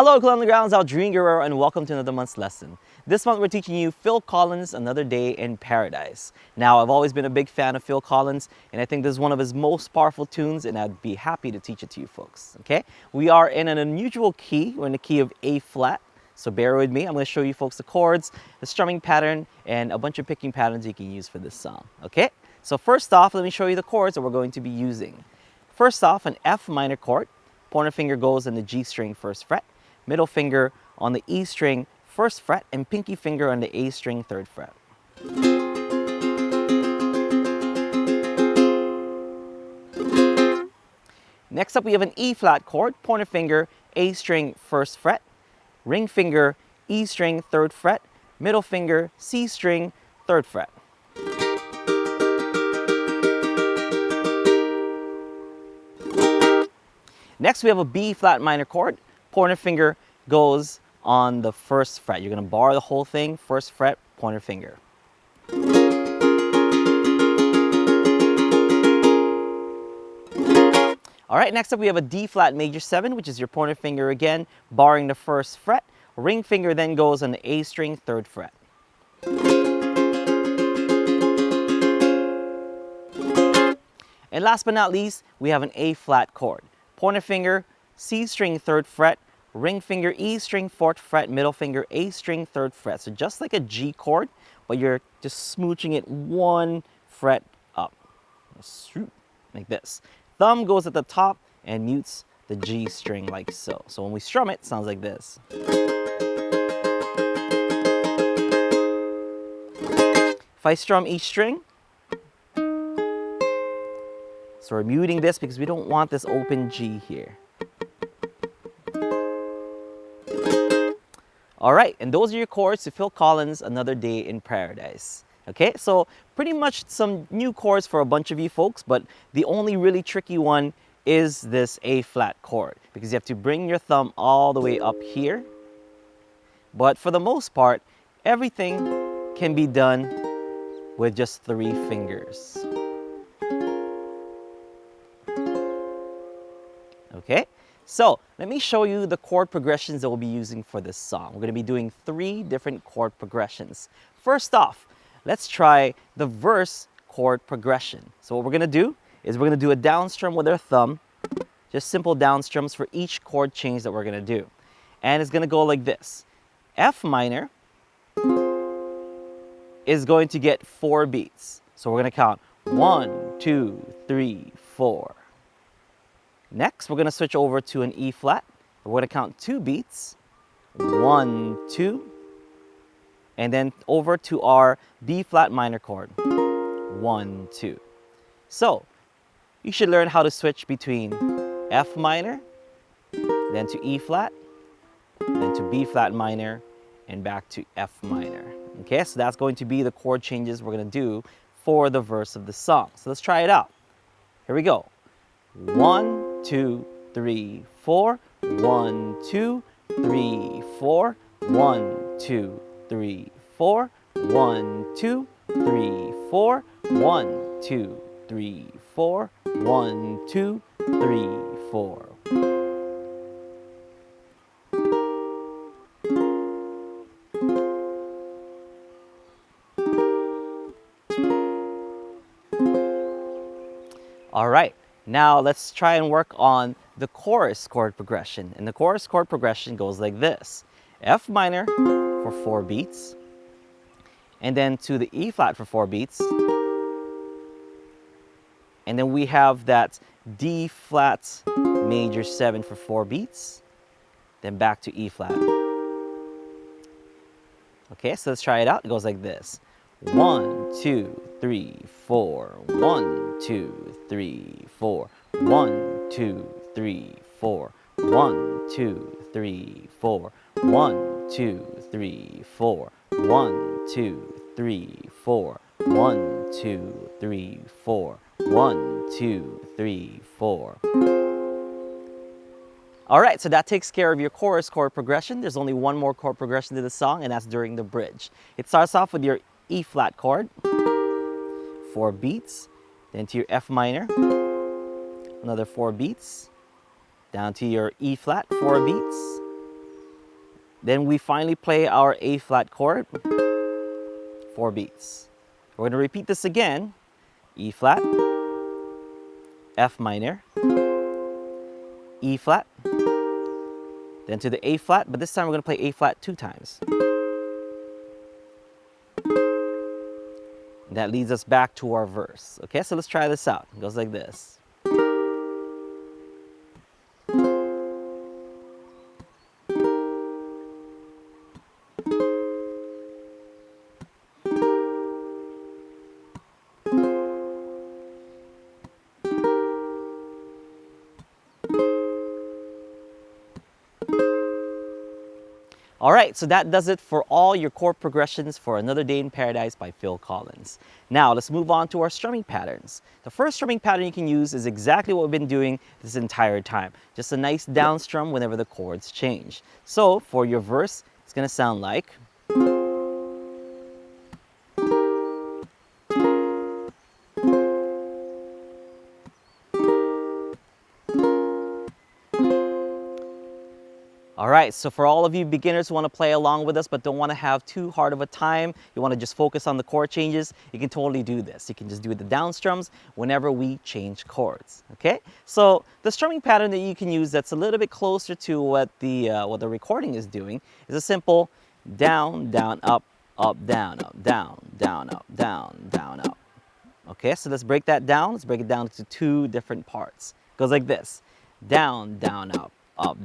Hello, Ukulele Grounds, Aldrin Guerrero, and welcome to another month's lesson. This month we're teaching you Phil Collins' Another Day in Paradise. Now, I've always been a big fan of Phil Collins, and I think this is one of his most powerful tunes, and I'd be happy to teach it to you folks, okay? We are in an unusual key. We're in the key of A flat, so bear with me. I'm going to show you folks the chords, the strumming pattern, and a bunch of picking patterns you can use for this song, okay? So first off, let me show you the chords that we're going to be using. First off, an F minor chord. Pointer finger goes on the G string first fret, middle finger on the E string first fret, and pinky finger on the A string third fret. Next up we have an E flat chord, pointer finger A string first fret, ring finger E string third fret, middle finger C string third fret. Next we have a B flat minor chord. Pointer finger goes on the first fret. You're going to bar the whole thing, first fret, pointer finger. All right, next up we have a D flat major 7, which is your pointer finger again, barring the first fret. Ring finger then goes on the A string third fret. And last but not least, we have an A flat chord. Pointer finger, C string third fret, ring finger E string fourth fret, middle finger A string third fret. So just like a G chord, but you're just smooching it one fret up, like this. Thumb goes at the top and mutes the G string like so. So when we strum it, it sounds like this. If I strum each string, so we're muting this because we don't want this open G here. All right, and those are your chords to Phil Collins' Another Day in Paradise. Okay, so pretty much some new chords for a bunch of you folks, but the only really tricky one is this A flat chord because you have to bring your thumb all the way up here. But for the most part, everything can be done with just 3 fingers. Okay, so let me show you the chord progressions that we'll be using for this song. We're going to be doing 3 different chord progressions. First off, let's try the verse chord progression. So what we're going to do is we're going to do a down strum with our thumb, just simple down strums for each chord change that we're going to do. And it's going to go like this. F minor is going to get 4 beats. So we're going to count 1, 2, 3, 4. Next, we're going to switch over to an E flat. We're going to count 2 beats, 1, 2, and then over to our B flat minor chord, 1, 2. So, you should learn how to switch between F minor, then to E flat, then to B flat minor, and back to F minor. Okay, so that's going to be the chord changes we're going to do for the verse of the song. So let's try it out. Here we go. 1, 2, 3, 4. 1, 2, 3, 4. 1, 2, 3, 4. 1, 2, 3, 4. 1, 2, 3, 4. 1, 2, 3, 4. All right. Now let's try and work on the chorus chord progression. And the chorus chord progression goes like this. F minor for 4 beats. And then to the E flat for 4 beats. And then we have that D flat major 7 for 4 beats. Then back to E flat. Okay, so let's try it out. It goes like this. 1, 2, 3, 4. 1, 2, 3, 4. 1, 2, 3, 4. 1, 2, 3, 4. 1, 2, 3, 4. 1, 2, 3, 4. 1, 2, 3, 4. 1, 2, 3, 4. All right, so that takes care of your chorus chord progression. There's only one more chord progression to the song, and that's during the bridge. It starts off with your E flat chord, 4 beats, then to your F minor, another 4 beats, down to your E flat, 4 beats, Then we finally play our A flat chord, 4 beats. We're going to repeat this again. E flat, F minor, E flat, then to the A flat, but this time we're going to play A flat 2 times. And that leads us back to our verse. Okay, so let's try this out. It goes like this. All right, so that does it for all your chord progressions for Another Day in Paradise by Phil Collins. Now let's move on to our strumming patterns. The first strumming pattern you can use is exactly what we've been doing this entire time. Just a nice down strum whenever the chords change. So for your verse, it's going to sound like... All right, so for all of you beginners who want to play along with us but don't want to have too hard of a time, you want to just focus on the chord changes, you can totally do this. You can just do the down strums whenever we change chords, okay? So the strumming pattern that you can use that's a little bit closer to what the recording is doing is a simple down, down, up, down, down, up, down, up. Okay, so let's break that down. Let's break it down into 2 different parts. It goes like this. Down, down, up,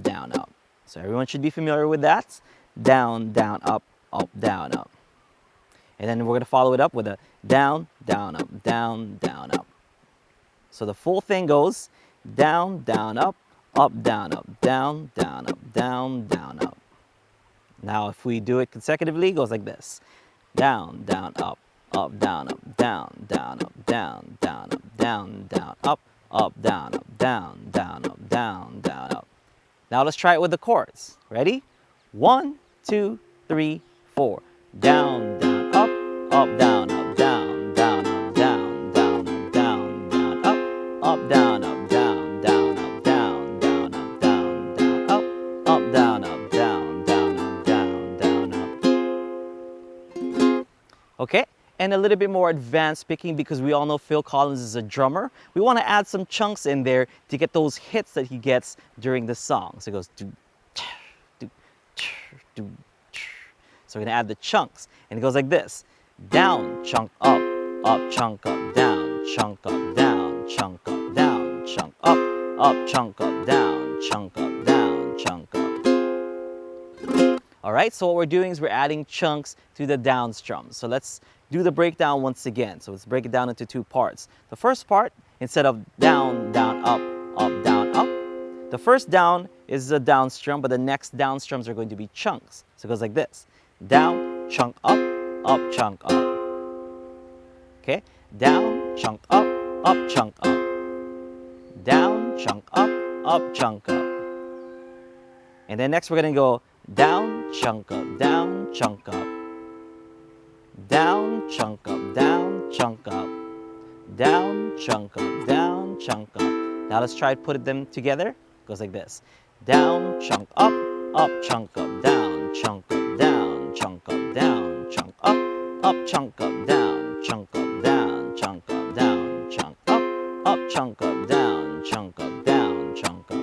down, up. So everyone should be familiar with that. Down, down, up, down, up. And then we're going to follow it up with a down, down, up, down, up. So the full thing goes down, down, up, down, up, down, up, down, up. Now if we do it consecutively, it goes like this. Down, down, up, down, up, down, up, down, up, down, up, down, up, down, up. Now let's try it with the chords. Ready? 1, 2, 3, 4. Down, down, up, down, up, down, up, down, up, down, up, down, up, down, up, down, up, down, up, down, up, down, up. Okay? And a little bit more advanced picking because we all know Phil Collins is a drummer. We want to add some chunks in there to get those hits that he gets during the song. So it goes do, do, do. So we're going to add the chunks. And it goes like this. Down, chunk, up, chunk, up, down, chunk, up, down, chunk, up, down, chunk, up, chunk, up, down, chunk, up, down, chunk, up. All right, so what we're doing is we're adding chunks to the down strums. So let's do the breakdown once again. So let's break it down into 2 parts. The first part, instead of down, down, up, down, up, the first down is a down strum, but the next down strums are going to be chunks. So it goes like this. Down, chunk, up, chunk, up. Okay? Down, chunk, up, chunk, up. Down, chunk, up, chunk, up. And then next we're going to go down, chunk, up, down, chunk, up. Down, chunk, up, down, chunk, up. Down, chunk, up, down, chunk, up. Now let's try to put them together. It goes like this. Down, chunk, up, chunk, up, down, chunk, up, down, chunk, up, down, chunk, up, chunk, up, down, chunk, up, down, chunk, up, down, chunk, up, chunk, up, down, chunk, up, down, chunk, up.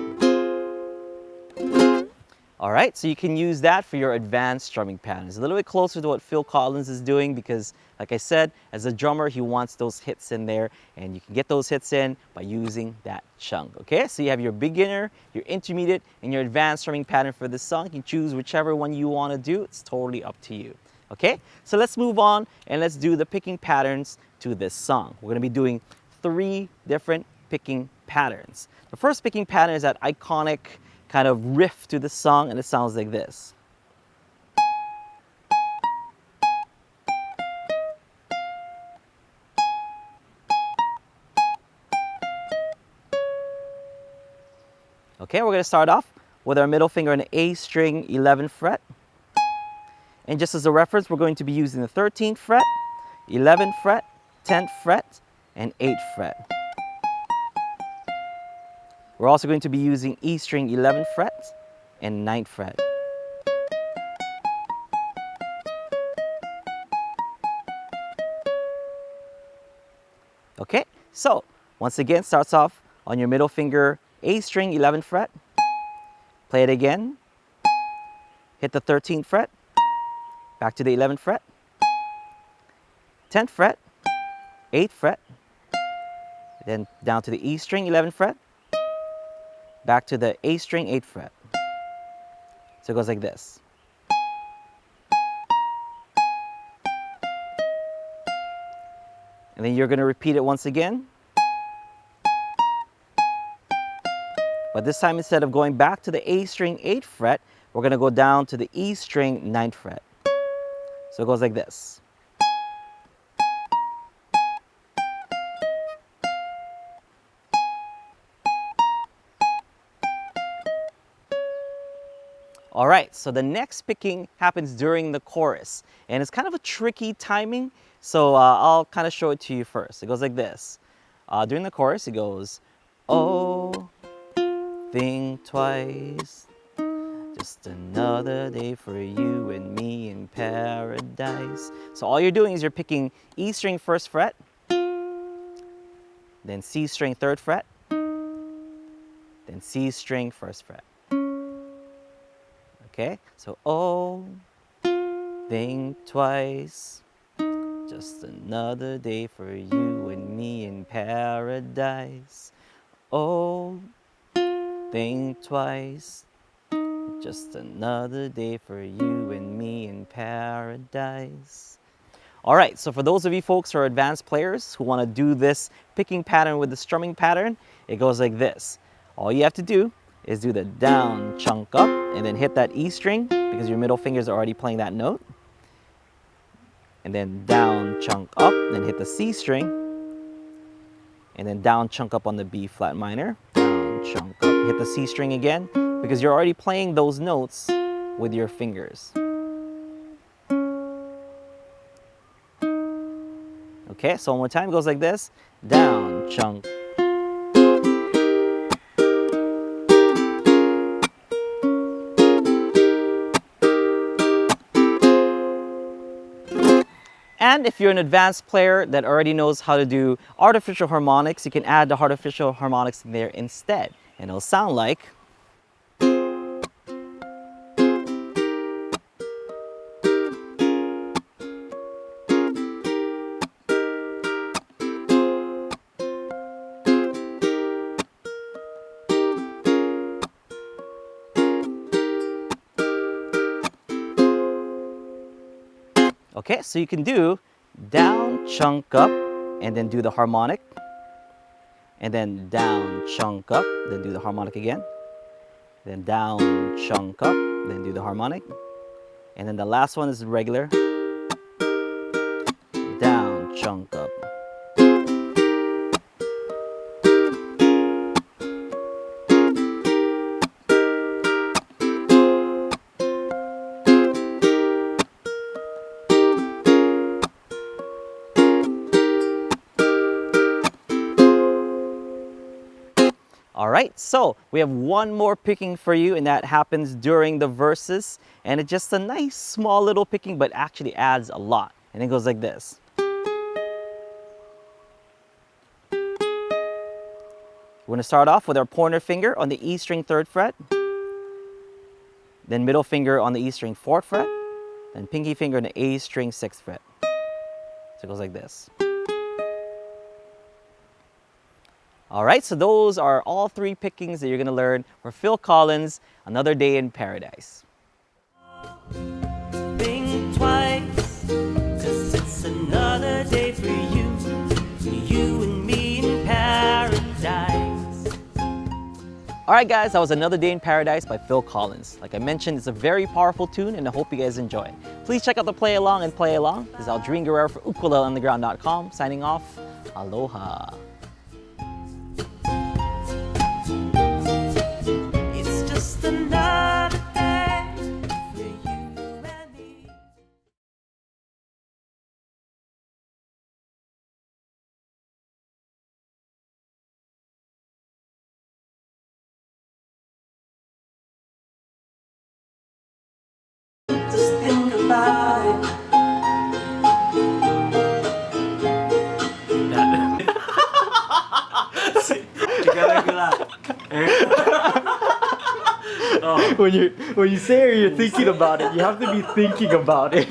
All right, so you can use that for your advanced strumming patterns. A little bit closer to what Phil Collins is doing because, like I said, as a drummer, he wants those hits in there, and you can get those hits in by using that chunk, okay? So you have your beginner, your intermediate, and your advanced strumming pattern for this song. You can choose whichever one you want to do. It's totally up to you, okay? So let's move on, and let's do the picking patterns to this song. We're going to be doing 3 different picking patterns. The first picking pattern is that iconic kind of riff to the song, and it sounds like this. Okay, we're going to start off with our middle finger on the A string 11th fret. And just as a reference, we're going to be using the 13th fret, 11th fret, 10th fret, and 8th fret. We're also going to be using E string 11th fret and 9th fret. Okay, so once again, starts off on your middle finger, A string, 11th fret. Play it again. Hit the 13th fret. Back to the 11th fret. 10th fret, 8th fret. Then down to the E string, 11th fret. Back to the A string, 8th fret. So it goes like this. And then you're going to repeat it once again. But this time, instead of going back to the A string 8th fret, we're going to go down to the E string 9th fret. So it goes like this. All right, so the next picking happens during the chorus. And it's kind of a tricky timing, so I'll kind of show it to you first. It goes like this. During the chorus, it goes, oh, think twice. Just another day for you and me in paradise. So all you're doing is you're picking E string 1st fret, then C string 3rd fret, then C string 1st fret. Okay, so oh, think twice. Just another day for you and me in paradise. Oh, think twice. Just another day for you and me in paradise. All right, so for those of you folks who are advanced players who want to do this picking pattern with the strumming pattern, it goes like this. All you have to do is do the down, chunk up, and then hit that E string because your middle fingers are already playing that note. And then down, chunk up, then hit the C string. And then down, chunk up on the B flat minor. Down, chunk up, hit the C string again because you're already playing those notes with your fingers. Okay, so one more time, it goes like this. Down, chunk. And if you're an advanced player that already knows how to do artificial harmonics, you can add the artificial harmonics in there instead. And it'll sound like... Okay, so you can do down, chunk up, and then do the harmonic. And then down, chunk up, then do the harmonic again. Then down, chunk up, then do the harmonic. And then the last one is regular. Down, chunk up. All right, so we have one more picking for you, and that happens during the verses. And it's just a nice small little picking, but actually adds a lot. And it goes like this. We're gonna start off with our pointer finger on the E string 3rd fret, then middle finger on the E string 4th fret, then pinky finger on the A string 6th fret. So it goes like this. All right, so those are all 3 pickings that you're gonna learn for Phil Collins' Another Day in Paradise. Think twice, 'cause it's another day for you and me in paradise. All right, guys, that was Another Day in Paradise by Phil Collins. Like I mentioned, it's a very powerful tune, and I hope you guys enjoy it. Please check out the play along and play along. This is Aldrin Guerrero for ukuleleunderground.com, signing off. Aloha. Just think about it. when you say or you're thinking about it, you have to be thinking about it.